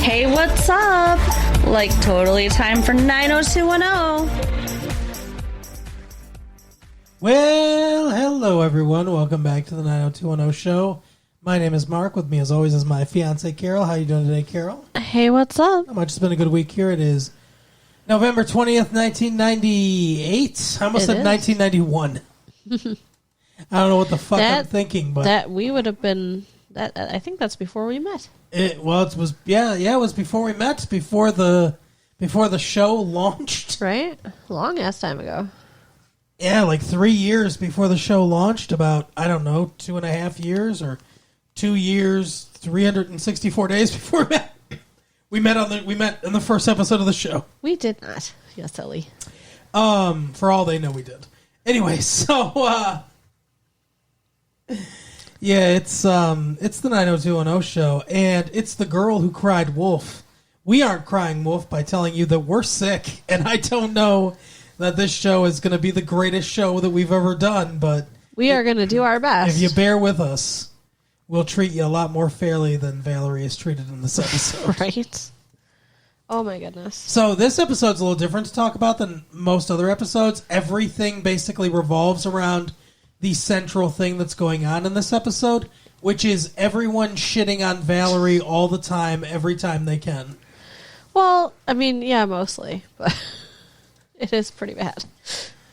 Hey, what's up? Like, totally time for 90210. Well, hello everyone. Welcome back to the 90210 show. My name is Mark. With me as always is my fiance Carol. How you doing today, Carol? Hey, what's up? Not much. It's been a good week here. It is November 20th, 1998. I almost said 1991. I don't know what the fuck I'm thinking, but that we would have been. That I think that's before we met. It was it was before we met, before the show launched. Right, long ass time ago. Yeah, like 3 years before the show launched. About, I don't know, 2.5 years or 2 years, 364 days before we met. We met in the first episode of the show. We did not. Yeah, silly. For all they know, we did. Anyway, so yeah, it's the 90210 show, and it's the girl who cried wolf. We aren't crying wolf by telling you that we're sick, and I don't know that this show is going to be the greatest show that we've ever done, but we are going to do our best. If you bear with us, we'll treat you a lot more fairly than Valerie is treated in this episode. Right? Oh my goodness. So this episode's a little different to talk about than most other episodes. Everything basically revolves around the central thing that's going on in this episode, which is everyone shitting on Valerie all the time, every time they can. Well, I mean, yeah, mostly, but it is pretty bad.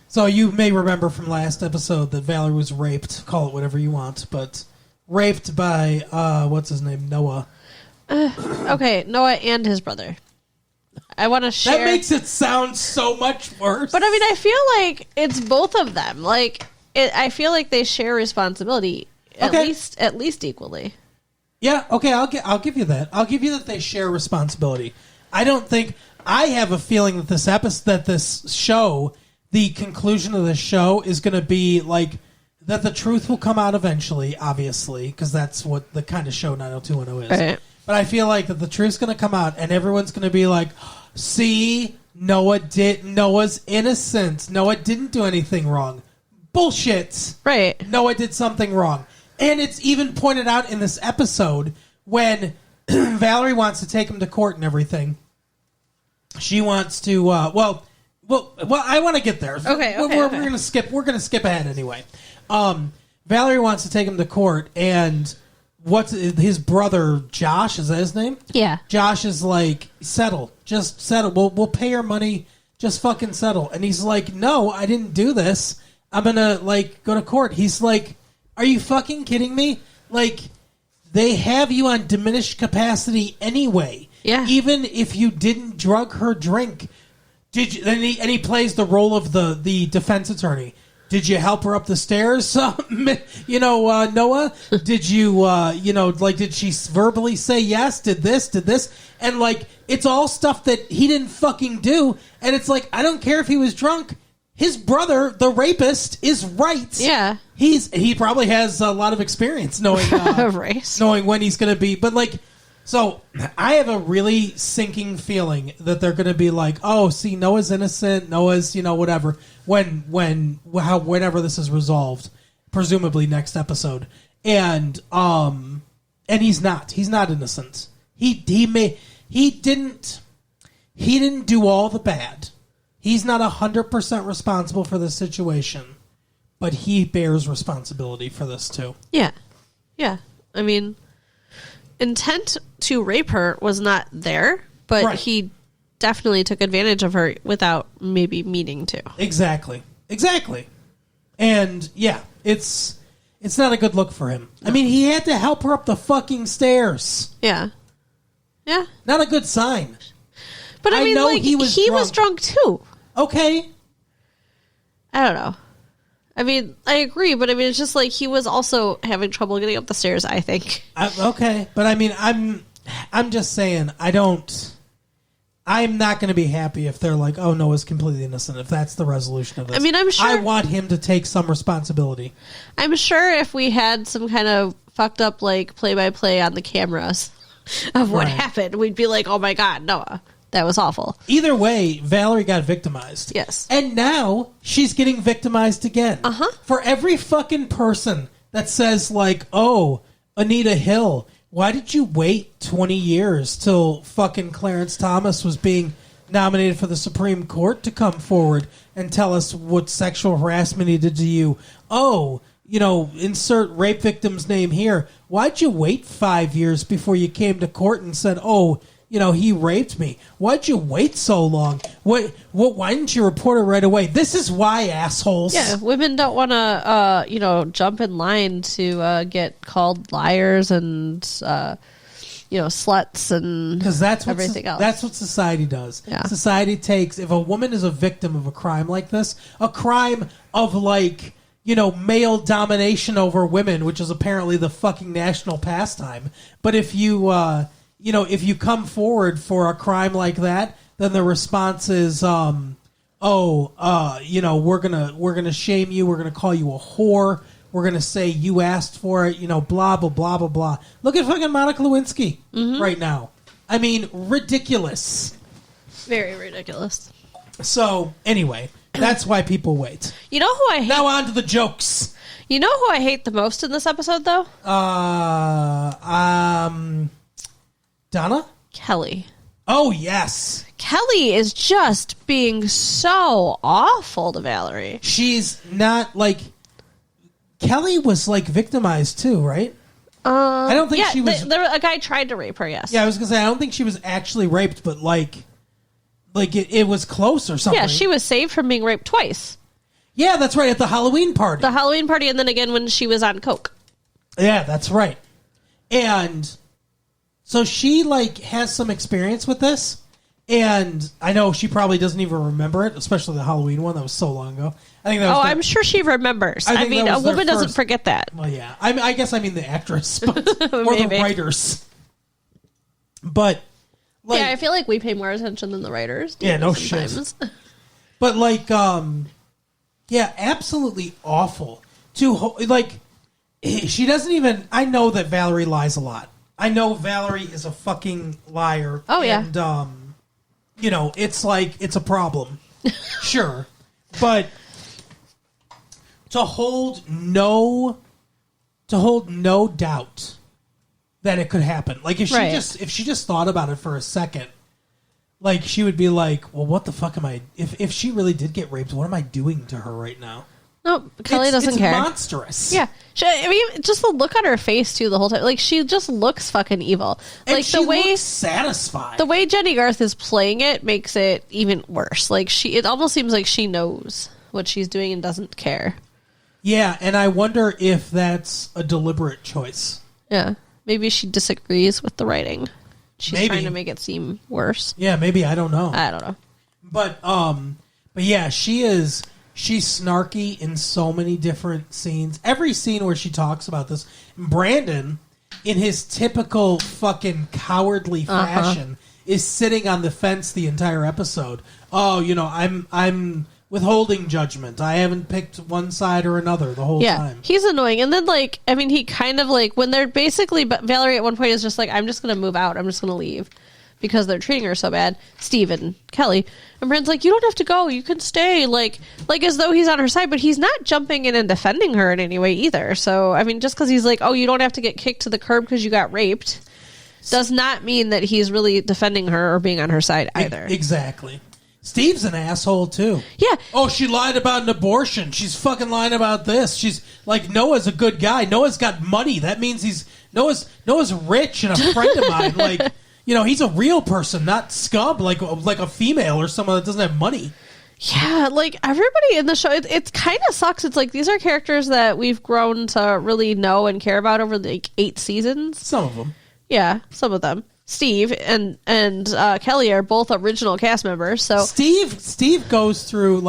So you may remember from last episode that Valerie was raped, call it whatever you want, but raped by, what's his name, Noah. Okay, Noah and his brother. I want to share... That makes it sound so much worse. But I mean, I feel like it's both of them. Like, I feel like they share responsibility at least equally. Yeah, okay, I'll give you that. I'll give you that they share responsibility. I have a feeling that this show, the conclusion of this show is going to be like that the truth will come out eventually, obviously, because that's what the kind of show 90210 is. Right. But I feel like that the truth's going to come out and everyone's going to be like, see, Noah's innocent. Noah didn't do anything wrong. Bullshit. Right. Noah did something wrong. And it's even pointed out in this episode when Valerie wants to take him to court and everything. She wants to, well, I want to get there. Okay. We're going to skip. We're going to skip ahead anyway. Valerie wants to take him to court, and what's his brother Josh? Is that his name? Yeah. Josh is like, settle, just settle. We'll pay her money. Just fucking settle. And he's like, no, I didn't do this. I'm gonna go to court. He's like, are you fucking kidding me? Like, they have you on diminished capacity anyway. Yeah. Even if you didn't drug her drink, did you? And he plays the role of the defense attorney. Did you help her up the stairs? Noah? Did you, did she verbally say yes? Did this? And it's all stuff that he didn't fucking do. And it's like, I don't care if he was drunk. His brother, the rapist, is right. Yeah. He probably has a lot of experience knowing knowing when he's going to be. But so I have a really sinking feeling that they're going to be like, oh, see, Noah's innocent. Noah's, whatever. Whenever this is resolved, presumably next episode, and he's not. He's not innocent. He didn't do all the bad. He's not 100% responsible for the situation, but he bears responsibility for this too. Yeah. Yeah. I mean, intent to rape her was not there, but right. He definitely took advantage of her without maybe meaning to. Exactly. And yeah, it's not a good look for him. I mean, he had to help her up the fucking stairs. Yeah. Yeah. Not a good sign. But I mean, he was drunk too. Okay. I don't know. I mean, I agree, but I mean, it's just like he was also having trouble getting up the stairs, I think. Okay. But I mean, I'm just saying, I'm not going to be happy if they're like, oh, Noah's completely innocent, if that's the resolution of this. I mean, I'm sure... I want him to take some responsibility. I'm sure if we had some kind of fucked up, play-by-play on the cameras of what happened, we'd be like, oh my God, Noah, that was awful. Either way, Valerie got victimized. Yes. And now she's getting victimized again. Uh-huh. For every fucking person that says, oh, Anita Hill, why did you wait 20 years till fucking Clarence Thomas was being nominated for the Supreme Court to come forward and tell us what sexual harassment he did to you? Oh, insert rape victim's name here. Why'd you wait 5 years before you came to court and said, oh, he raped me? Why'd you wait so long? Why didn't you report it right away? This is why, assholes. Yeah, women don't want to, jump in line to get called liars and, sluts and everything else. That's what society does. Yeah. Society takes, if a woman is a victim of a crime like this, a crime of male domination over women, which is apparently the fucking national pastime. But if you, if you come forward for a crime like that, then the response is, we're gonna shame you. We're gonna call you a whore. We're gonna say you asked for it. Blah blah blah blah blah. Look at fucking Monica Lewinsky right now. I mean, ridiculous. Very ridiculous. So anyway, that's why people wait. You know who I hate? Now on to the jokes. You know who I hate the most in this episode, though? Donna? Kelly. Oh, yes. Kelly is just being so awful to Valerie. She's not, Kelly was, victimized, too, right? I don't think she was... a guy tried to rape her, yes. Yeah, I was going to say, I don't think she was actually raped, but, it was close or something. Yeah, she was saved from being raped twice. Yeah, that's right, at the Halloween party. The Halloween party, and then again when she was on coke. Yeah, that's right. And... so she, has some experience with this, and I know she probably doesn't even remember it, especially the Halloween one. That was so long ago. I think that was I'm sure she remembers. I mean, a woman doesn't forget that. Well, yeah. I guess I mean the actress, but, or the writers. But, yeah, I feel like we pay more attention than the writers do. Yeah, no sometimes. shit. But, yeah, absolutely awful. She doesn't even... I know that Valerie lies a lot. I know Valerie is a fucking liar. Oh, yeah. And, it's it's a problem. Sure. But to hold no doubt that it could happen. If she just thought about it for a second, she would be like, well, what the fuck am I... If she really did get raped, what am I doing to her right now? No, Kelly doesn't care. It's monstrous. Yeah. Just the look on her face, too, the whole time. She just looks fucking evil. And she looks satisfied. The way Jenny Garth is playing it makes it even worse. It almost seems like she knows what she's doing and doesn't care. Yeah, and I wonder if that's a deliberate choice. Yeah. Maybe she disagrees with the writing. She's trying to make it seem worse. Yeah, maybe. I don't know. I don't know. But yeah, she's snarky in so many different scenes. Every scene where she talks about this, Brandon, in his typical fucking cowardly fashion, is sitting on the fence the entire episode. Oh, I'm withholding judgment. I haven't picked one side or another the whole time. He's annoying. And then, he kind of, when they're basically... But Valerie at one point is just I'm just going to move out. I'm just going to leave. Because they're treating her so bad, Steve and Kelly. And Brand's you don't have to go, you can stay. As though he's on her side, but he's not jumping in and defending her in any way either. So, just because he's you don't have to get kicked to the curb because you got raped, does not mean that he's really defending her or being on her side either. Exactly. Steve's an asshole, too. Yeah. Oh, she lied about an abortion. She's fucking lying about this. She's Noah's a good guy. Noah's got money. That means Noah's rich and a friend of mine. He's a real person, not scum, like a female or someone that doesn't have money. Yeah, everybody in the show, it kind of sucks. It's these are characters that we've grown to really know and care about over 8 seasons. Some of them. Yeah, some of them. Steve and Kelly are both original cast members. So Steve goes through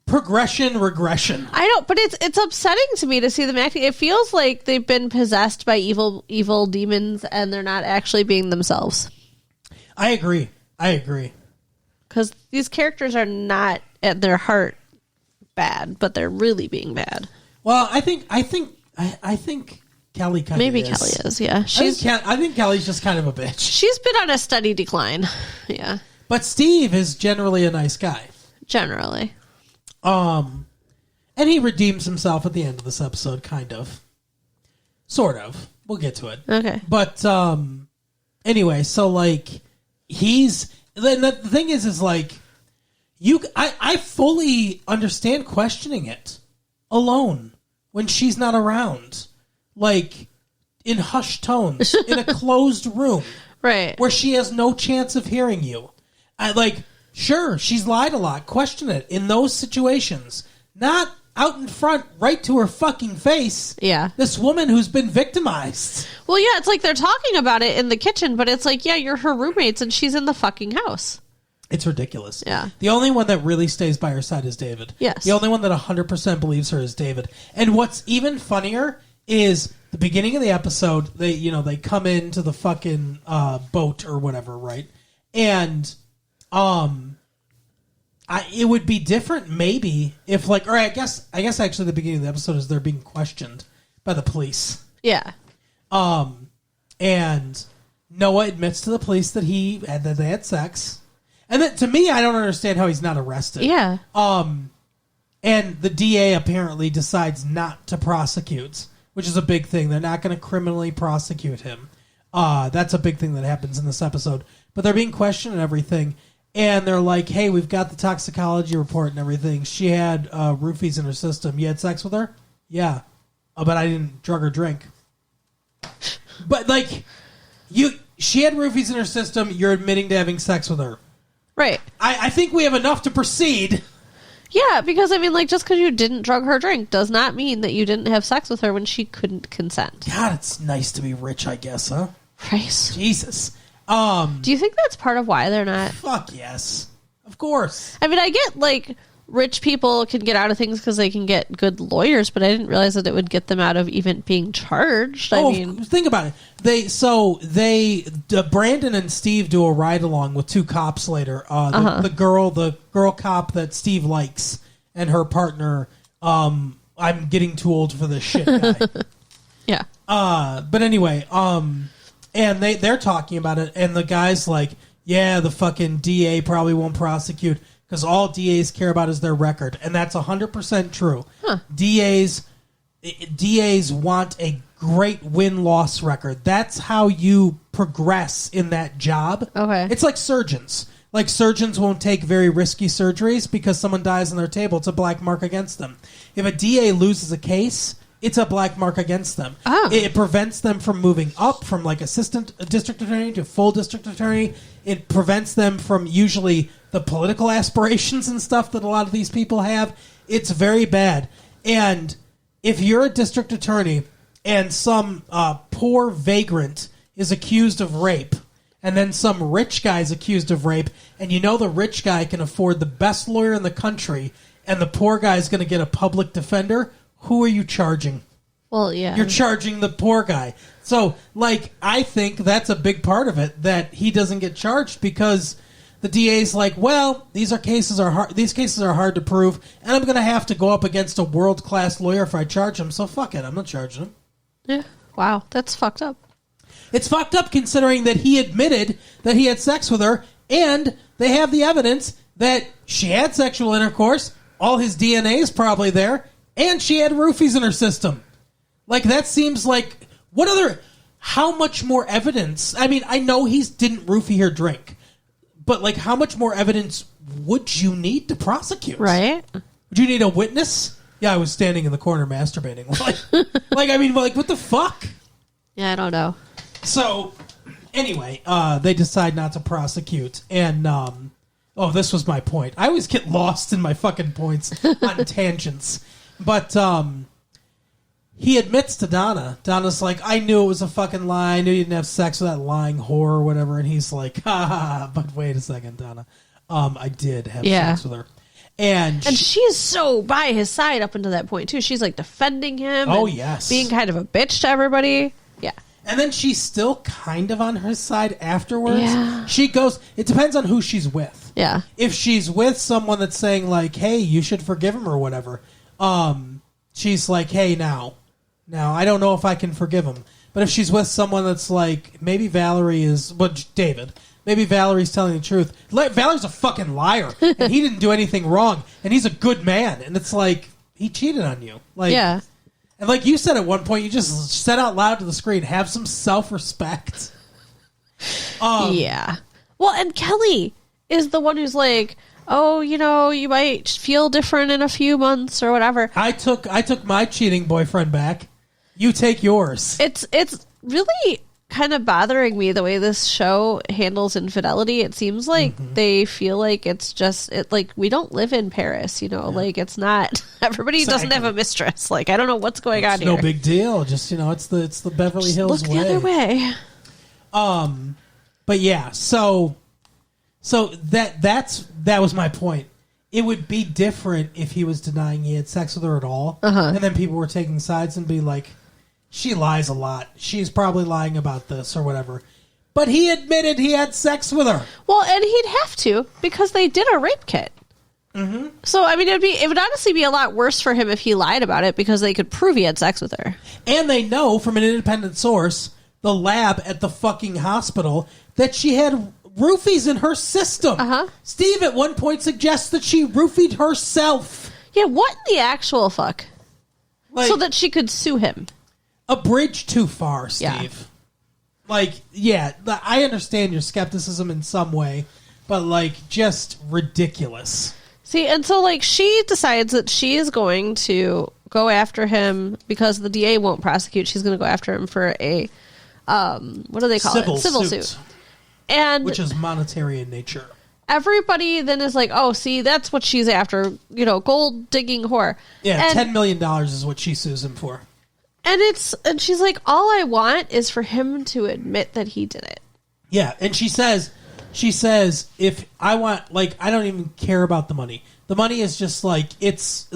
progression, regression. I know, but it's upsetting to me to see them acting. It feels like they've been possessed by evil demons, and they're not actually being themselves. I agree. Because these characters are not at their heart bad, but they're really being bad. Well, I think Kelly kind of maybe is. Kelly is. Yeah, I think Kelly's just kind of a bitch. She's been on a steady decline. Yeah, but Steve is generally a nice guy. Generally. And he redeems himself at the end of this episode, kind of. Sort of. We'll get to it. Okay. But anyway, so like the thing is like I fully understand questioning it alone when she's not around, like in hushed tones in a closed room, right, where she has no chance of hearing you. Sure, she's lied a lot. Question it in those situations, not out in front, right to her fucking face. Yeah. This woman who's been victimized. Well, yeah, it's like they're talking about it in the kitchen, but it's like, yeah, you're her roommates and she's in the fucking house. It's ridiculous. Yeah. The only one that really stays by her side is David. Yes. The only one that 100% believes her is David. And what's even funnier is the beginning of the episode, they come into the fucking boat or whatever, right? And it would be different maybe if I guess actually the beginning of the episode is they're being questioned by the police. Yeah. And Noah admits to the police that they had sex. And that, to me, I don't understand how he's not arrested. Yeah. And the DA apparently decides not to prosecute, which is a big thing. They're not going to criminally prosecute him. That's a big thing that happens in this episode. But they're being questioned and everything. And they're like, hey, we've got the toxicology report and everything. She had roofies in her system. You had sex with her? Yeah. But I didn't drug or drink. But, she had roofies in her system. You're admitting to having sex with her. Right. I think we have enough to proceed. Yeah, because, just because you didn't drug her drink does not mean that you didn't have sex with her when she couldn't consent. God, it's nice to be rich, I guess, huh? Right. Jesus. Do you think that's part of why they're not? Fuck yes. Of course. I get, rich people can get out of things because they can get good lawyers, but I didn't realize that it would get them out of even being charged. Think about it. Brandon and Steve do a ride along with two cops later. The girl cop that Steve likes and her partner. I'm getting too old for this shit guy. Yeah. But anyway, and they're talking about it, and the guy's like, yeah, the fucking DA probably won't prosecute because all DAs care about is their record. And that's 100% true. Huh. DAs want a great win-loss record. That's how you progress in that job. Okay. It's like surgeons. Like, surgeons won't take very risky surgeries because someone dies on their table. It's a black mark against them. If a DA loses a case, it's a black mark against them. Oh. It prevents them from moving up from assistant district attorney to full district attorney. It prevents them from usually the political aspirations and stuff that a lot of these people have. It's very bad. And if you're a district attorney and some poor vagrant is accused of rape, and then some rich guy is accused of rape, and the rich guy can afford the best lawyer in the country, and the poor guy is going to get a public defender, who are you charging? Well, yeah. You're charging the poor guy. So, I think that's a big part of it, that he doesn't get charged because the DA's like, well, these cases are hard to prove, and I'm going to have to go up against a world-class lawyer if I charge him, so fuck it, I'm not charging him. Yeah. Wow, that's fucked up. It's fucked up considering that he admitted that he had sex with her, and they have the evidence that she had sexual intercourse, all his DNA is probably there, and she had roofies in her system. That seems like... How much more evidence? I know he didn't roofie her drink, but, how much more evidence would you need to prosecute? Right. Would you need a witness? Yeah, I was standing in the corner masturbating. What the fuck? Yeah, I don't know. So, anyway, they decide not to prosecute, and, this was my point. I always get lost in my fucking points on tangents. But, he admits to Donna. Donna's like, I knew it was a fucking lie. I knew you didn't have sex with that lying whore or whatever. And he's like, but wait a second, Donna. I did have sex with her. And she's so by his side up until that point, too. She's, defending him. Oh, and yes. Being kind of a bitch to everybody. Yeah. And then she's still kind of on her side afterwards. Yeah. She goes, it depends on who she's with. Yeah. If she's with someone that's saying, hey, you should forgive him or whatever, she's like, hey, now, I don't know if I can forgive him. But if she's with someone that's like, maybe Valerie is... But David, maybe Valerie's telling the truth. Valerie's a fucking liar. And he didn't do anything wrong. And he's a good man. And it's like, he cheated on you. Yeah. And like you said at one point, you just said out loud to the screen, have some self-respect. Yeah. Well, and Kelly is the one who's like, oh, you might feel different in a few months or whatever. I took my cheating boyfriend back. You take yours. It's really kind of bothering me the way this show handles infidelity. It seems like they feel like it's just like we don't live in Paris, like it's not everybody doesn't have a mistress. Like I don't know what's going on here. No big deal. Just it's the Beverly Hills look way. the other way. But yeah, so that was my point. It would be different if he was denying he had sex with her at all, and then people were taking sides and be like, she lies a lot. She's probably lying about this or whatever. But he admitted he had sex with her. Well, and he'd have to because they did a rape kit. Mm-hmm. So, I mean, it would honestly be a lot worse for him if he lied about it because they could prove he had sex with her. And they know from an independent source, the lab at the fucking hospital, that she had roofies in her system. Steve at one point suggests that she roofied herself. Yeah, what in the actual fuck? So that she could sue him. A bridge too far, Steve. Yeah. I understand your skepticism in some way, but just ridiculous. See, and so she decides that she is going to go after him because the DA won't prosecute. She's going to go after him for a what do they call it? Civil suit. And which is monetary in nature. Everybody then is like, oh, see, that's what she's after, gold digging whore. Yeah, $10 million is what she sues him for. And she's like, all I want is for him to admit that he did it. Yeah, and she says, if I want, I don't even care about the money. The money is just it's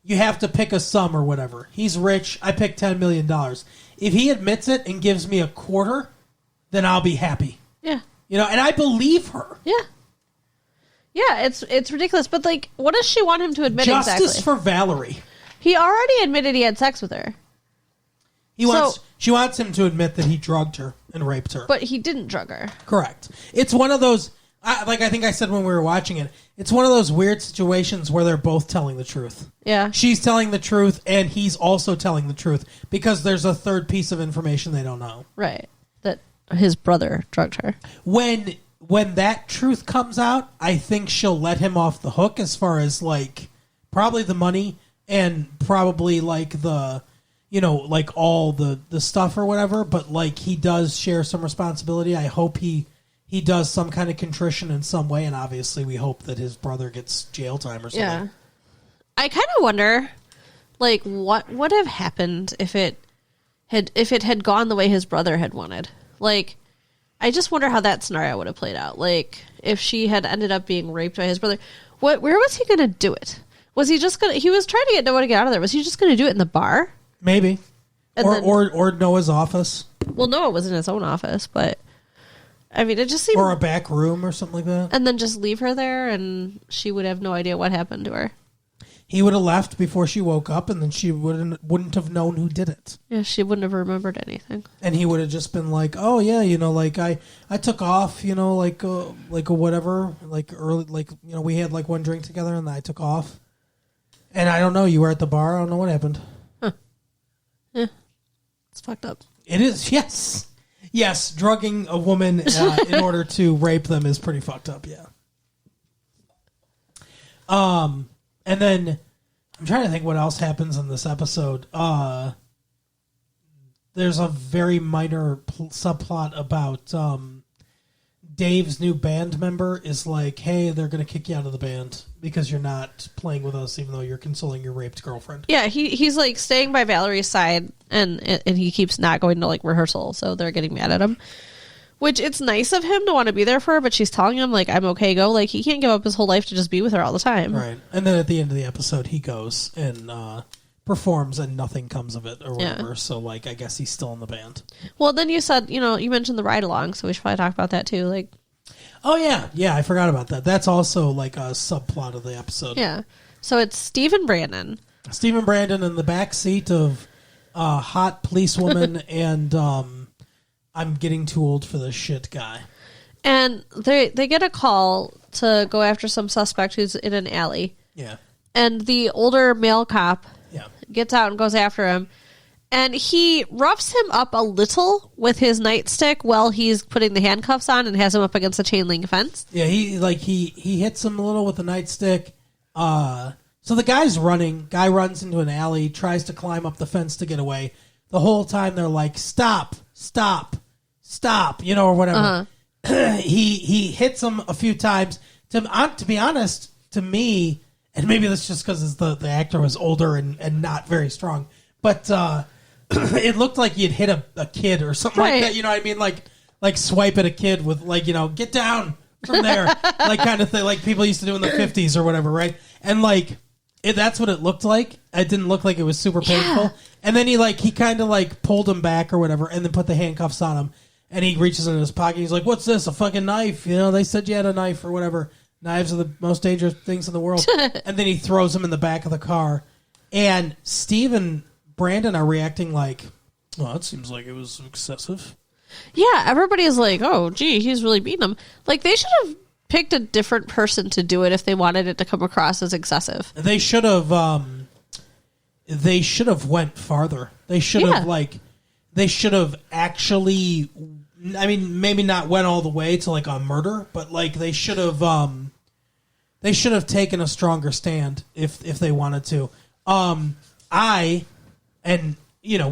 you have to pick a sum or whatever. He's rich. I pick $10 million. If he admits it and gives me a quarter, then I'll be happy. Yeah. And I believe her. Yeah. Yeah, it's ridiculous. But what does she want him to admit exactly? Justice for Valerie. He already admitted he had sex with her. She wants him to admit that he drugged her and raped her. But he didn't drug her. Correct. It's one of those, I think I said when we were watching it, it's one of those weird situations where they're both telling the truth. Yeah. She's telling the truth, and he's also telling the truth, because there's a third piece of information they don't know. Right. That his brother drugged her. When that truth comes out, I think she'll let him off the hook as far as, probably the money and probably, the... all the stuff or whatever, but he does share some responsibility. I hope he does some kind of contrition in some way, and obviously we hope that his brother gets jail time or something. Yeah. I kind of wonder, what would have happened if it had gone the way his brother had wanted. I just wonder how that scenario would have played out. If she had ended up being raped by his brother, where was he going to do it? Was he just going to... He was trying to get Noah to get out of there. Was he just going to do it in the bar? Maybe. Or Noah's office. Well, Noah was in his own office, but... I mean, it just seemed... Or a back room or something like that. And then just leave her there, and she would have no idea what happened to her. He would have left before she woke up, and then she wouldn't have known who did it. Yeah, she wouldn't have remembered anything. And he would have just been like, oh, yeah, I took off, a whatever, early, we had, one drink together, and I took off. And I don't know, you were at the bar, I don't know what happened. Huh. Yeah. It's fucked up. It is, yes. Yes, drugging a woman in order to rape them is pretty fucked up, yeah. And then I'm trying to think what else happens in this episode. There's a very minor subplot about Dave's new band member is like, hey, they're going to kick you out of the band because you're not playing with us, even though you're consoling your raped girlfriend. Yeah, he's staying by Valerie's side, and he keeps not going to rehearsal, so they're getting mad at him. Which, it's nice of him to want to be there for her, but she's telling him, I'm okay, go. He can't give up his whole life to just be with her all the time. Right. And then at the end of the episode, he goes and performs and nothing comes of it or whatever. Yeah. So, I guess he's still in the band. Well, then you said, you mentioned the ride-along, so we should probably talk about that, too. Oh, yeah. Yeah, I forgot about that. That's also, a subplot of the episode. Yeah. So it's Steve and Brandon. Steve and Brandon in the back seat of a hot policewoman and... I'm getting too old for this shit guy. And they get a call to go after some suspect who's in an alley. Yeah. And the older male cop gets out and goes after him. And he roughs him up a little with his nightstick while he's putting the handcuffs on and has him up against the chain link fence. Yeah, he hits him a little with the nightstick. So the guy's running. Guy runs into an alley, tries to climb up the fence to get away. The whole time they're like, stop, or whatever. He hits him a few times. To be honest, to me, and maybe that's just because the actor was older and not very strong, but it looked like you'd hit a kid or something like that. You know what I mean? Like swipe at a kid with get down from there, like kind of thing, like people used to do in the 50s or whatever, right? And that's what it looked like. It didn't look like it was super painful. And then he kind of pulled him back or whatever, and then put the handcuffs on him. And he reaches into his pocket. He's like, "What's this? A fucking knife? They said you had a knife or whatever. Knives are the most dangerous things in the world." And then he throws him in the back of the car. And Steve and Brandon are reacting like, "Well, it seems like it was excessive." Yeah, everybody is like, "Oh, gee, he's really beating him." Like, they should have picked a different person to do it if they wanted it to come across as excessive. They should have. They should have went farther. They should have They should have actually. I mean, maybe not went all the way to a murder, but they should have. They should have taken a stronger stand if they wanted to. We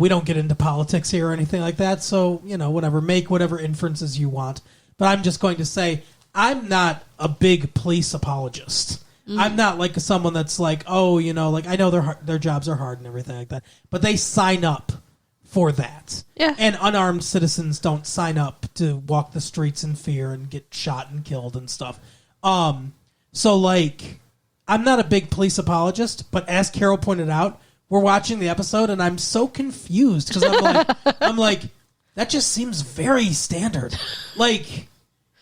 don't get into politics here or anything like that, so whatever. Make whatever inferences you want, but I'm just going to say I'm not a big police apologist. I'm not someone that's I know their jobs are hard and everything like that, but they sign up for that. Yeah. And unarmed citizens don't sign up to walk the streets in fear and get shot and killed and stuff. So I'm not a big police apologist, but as Carol pointed out, we're watching the episode and I'm so confused because I'm like, that just seems very standard.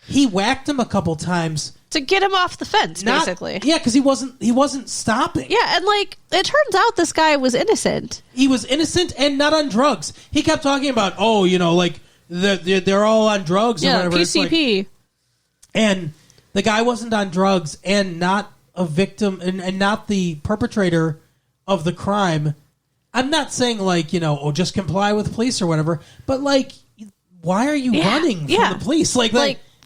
He whacked him a couple times to get him off the fence, basically. Yeah, because he wasn't stopping. Yeah, and it turns out this guy was innocent. He was innocent and not on drugs. He kept talking about, they're all on drugs or whatever. PCP. And the guy wasn't on drugs and not a victim and not the perpetrator of the crime. I'm not saying just comply with police or whatever, but why are you running from the police?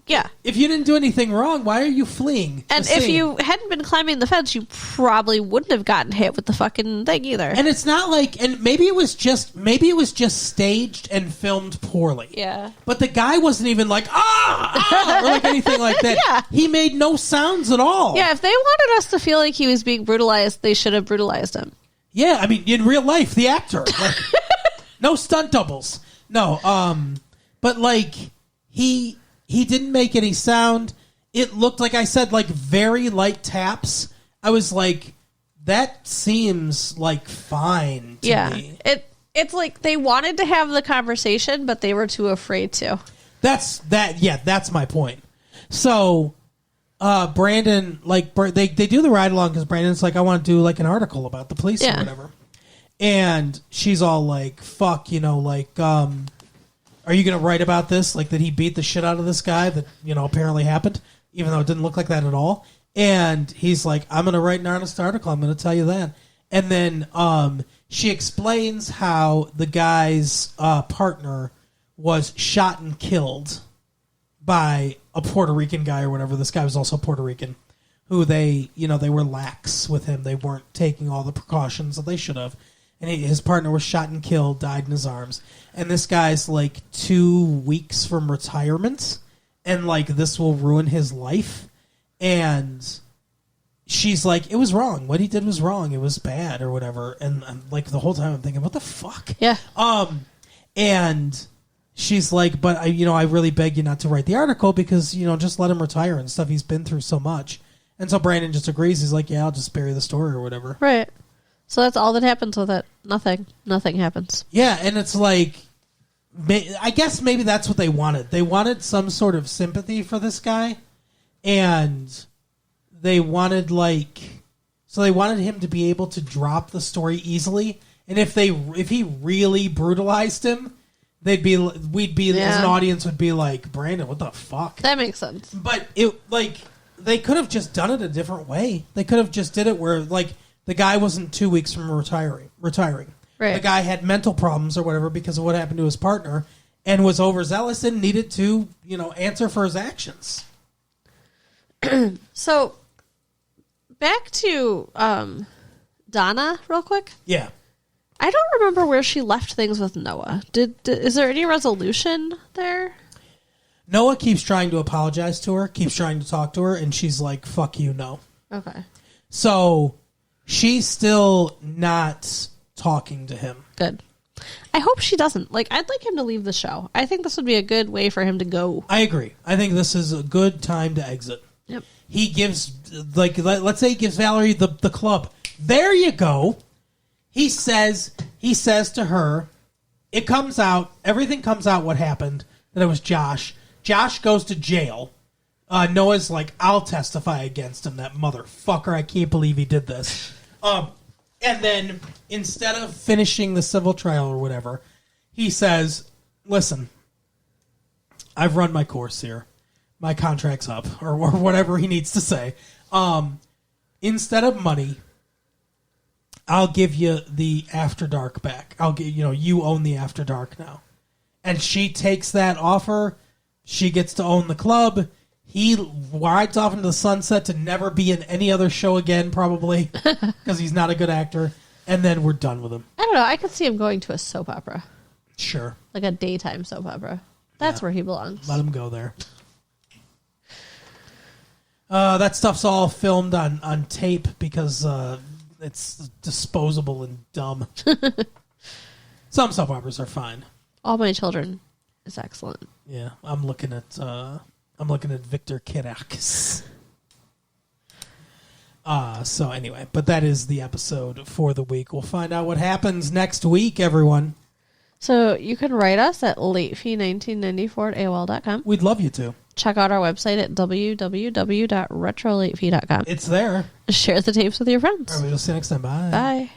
Yeah. If you didn't do anything wrong, why are you fleeing? And if you hadn't been climbing the fence, you probably wouldn't have gotten hit with the fucking thing either. And it's not and maybe it was just staged and filmed poorly. Yeah. But the guy wasn't even or anything like that. Yeah. He made no sounds at all. Yeah, if they wanted us to feel like he was being brutalized, they should have brutalized him. Yeah, I mean, in real life, the actor. No stunt doubles. No, but he didn't make any sound. It looked, like I said, very light taps. I was like, that seems fine to me. It's they wanted to have the conversation, but they were too afraid to. That's my point. So, Brandon, they do the ride along because Brandon's I want to do an article about the police or whatever. And she's all fuck, are you going to write about this? That he beat the shit out of this guy that, apparently happened, even though it didn't look like that at all. And he's like, I'm going to write an honest article. I'm going to tell you that. And then she explains how the guy's partner was shot and killed by a Puerto Rican guy or whatever. This guy was also Puerto Rican, who they were lax with him. They weren't taking all the precautions that they should have. And his partner was shot and killed, died in his arms. And this guy's 2 weeks from retirement, and this will ruin his life. And she's like, it was wrong. What he did was wrong. It was bad or whatever. And I'm the whole time I'm thinking, what the fuck? Yeah. And she's like, but I really beg you not to write the article because just let him retire and stuff. He's been through so much. And so Brandon just agrees. He's like, yeah, I'll just bury the story or whatever. Right. So that's all that happens with it. Nothing happens. Yeah, and it's I guess maybe that's what they wanted. They wanted some sort of sympathy for this guy, and they wanted so they wanted him to be able to drop the story easily. And if he really brutalized him, we'd be as an audience would be like, Brandon, what the fuck? That makes sense. But it they could have just done it a different way. They could have just did it where The guy wasn't 2 weeks from retiring. Right. The guy had mental problems or whatever because of what happened to his partner and was overzealous and needed to, answer for his actions. So, back to Donna real quick. Yeah. I don't remember where she left things with Noah. Is there any resolution there? Noah keeps trying to apologize to her, keeps trying to talk to her, and she's like, fuck you, no. Okay. So she's still not talking to him. Good. I hope she doesn't. I'd like him to leave the show. I think this would be a good way for him to go. I agree. I think this is a good time to exit. Yep. He gives, let's say he gives Valerie the club. There you go. He says to her, everything comes out what happened, that it was Josh. Josh goes to jail. Noah's like, I'll testify against him, that motherfucker. I can't believe he did this. And then instead of finishing the civil trial or whatever, he says, listen, I've run my course here. My contract's up, or whatever he needs to say. Instead of money, I'll give you the After Dark back. I'll give you own the After Dark now. And she takes that offer. She gets to own the club. He rides off into the sunset to never be in any other show again, probably, because he's not a good actor. And then we're done with him. I don't know. I could see him going to a soap opera. Sure. Like a daytime soap opera. That's where he belongs. Let him go there. That stuff's all filmed on tape because it's disposable and dumb. Some soap operas are fine. All My Children is excellent. Yeah, I'm looking at Victor Kiriakis. So anyway, but that is the episode for the week. We'll find out what happens next week, everyone. So you can write us at latefee1994@AOL.com. We'd love you to. Check out our website at www.retrolatefee.com. It's there. Share the tapes with your friends. All right, we'll see you next time. Bye. Bye.